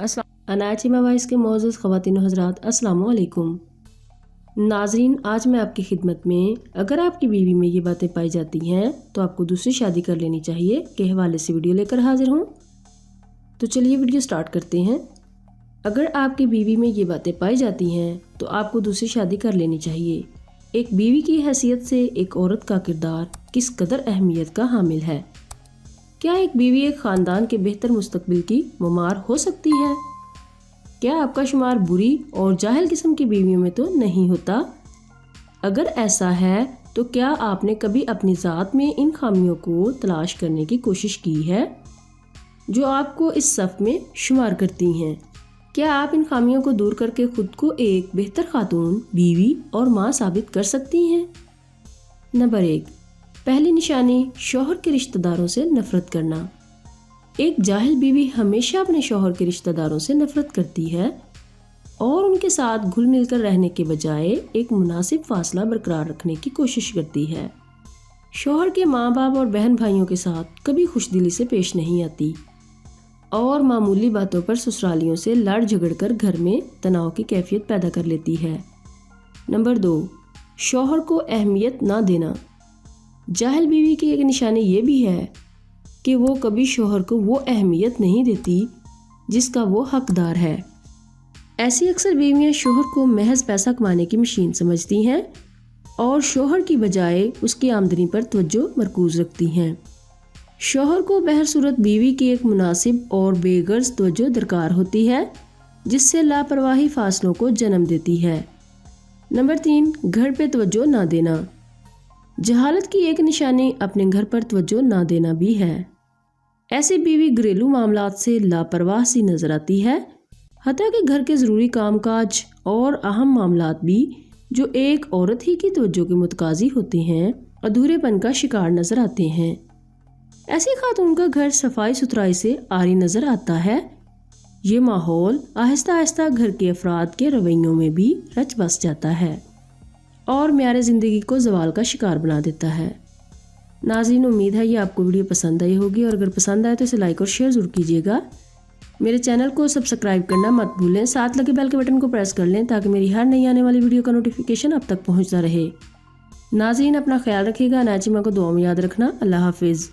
اناچیما voice کے معزز خواتین و حضرات السلام علیکم۔ ناظرین، آج میں آپ کی خدمت میں اگر آپ کی بیوی میں یہ باتیں پائی جاتی ہیں تو آپ کو دوسری شادی کر لینی چاہیے کے حوالے سے ویڈیو لے کر حاضر ہوں۔ تو چلیے ویڈیو سٹارٹ کرتے ہیں۔ اگر آپ کی بیوی میں یہ باتیں پائی جاتی ہیں تو آپ کو دوسری شادی کر لینی چاہیے۔ ایک بیوی کی حیثیت سے ایک عورت کا کردار کس قدر اہمیت کا حامل ہے؟ کیا ایک بیوی ایک خاندان کے بہتر مستقبل کی معمار ہو سکتی ہے؟ کیا آپ کا شمار بری اور جاہل قسم کی بیویوں میں تو نہیں ہوتا؟ اگر ایسا ہے تو کیا آپ نے کبھی اپنی ذات میں ان خامیوں کو تلاش کرنے کی کوشش کی ہے جو آپ کو اس صف میں شمار کرتی ہیں؟ کیا آپ ان خامیوں کو دور کر کے خود کو ایک بہتر خاتون، بیوی اور ماں ثابت کر سکتی ہیں؟ نمبر 1، پہلی نشانی شوہر کے رشتہ داروں سے نفرت کرنا۔ ایک جاہل بیوی ہمیشہ اپنے شوہر کے رشتہ داروں سے نفرت کرتی ہے اور ان کے ساتھ گھل مل کر رہنے کے بجائے ایک مناسب فاصلہ برقرار رکھنے کی کوشش کرتی ہے۔ شوہر کے ماں باپ اور بہن بھائیوں کے ساتھ کبھی خوش دلی سے پیش نہیں آتی اور معمولی باتوں پر سسرالیوں سے لڑ جھگڑ کر گھر میں تناؤ کی کیفیت پیدا کر لیتی ہے۔ نمبر 2، شوہر کو اہمیت نہ دینا۔ جاہل بیوی کی ایک نشانی یہ بھی ہے کہ وہ کبھی شوہر کو وہ اہمیت نہیں دیتی جس کا وہ حقدار ہے۔ ایسی اکثر بیویاں شوہر کو محض پیسہ کمانے کی مشین سمجھتی ہیں اور شوہر کی بجائے اس کی آمدنی پر توجہ مرکوز رکھتی ہیں۔ شوہر کو بہر صورت بیوی کی ایک مناسب اور بے غرض توجہ درکار ہوتی ہے جس سے لاپرواہی فاصلوں کو جنم دیتی ہے۔ نمبر 3، گھر پہ توجہ نہ دینا۔ جہالت کی ایک نشانی اپنے گھر پر توجہ نہ دینا بھی ہے۔ ایسی بیوی گھریلو معاملات سے لاپرواہ سی نظر آتی ہے، حتیٰ کہ گھر کے ضروری کام کاج اور اہم معاملات بھی جو ایک عورت ہی کی توجہ کے متقاضی ہوتے ہیں ادھورے پن کا شکار نظر آتے ہیں۔ ایسی خاتون کا گھر صفائی ستھرائی سے عاری نظر آتا ہے۔ یہ ماحول آہستہ آہستہ گھر کے افراد کے رویوں میں بھی رچ بس جاتا ہے اور معیار زندگی کو زوال کا شکار بنا دیتا ہے۔ ناظرین، امید ہے یہ آپ کو ویڈیو پسند آئی ہوگی اور اگر پسند آئے تو اسے لائک اور شیئر ضرور کیجیے گا۔ میرے چینل کو سبسکرائب کرنا مت بھولیں، ساتھ لگے بیل کے بٹن کو پریس کر لیں تاکہ میری ہر نئی آنے والی ویڈیو کا نوٹیفیکیشن اب تک پہنچتا رہے۔ ناظرین، اپنا خیال رکھیے گا، اناچیما کو دعاؤں میں یاد رکھنا۔ اللہ حافظ۔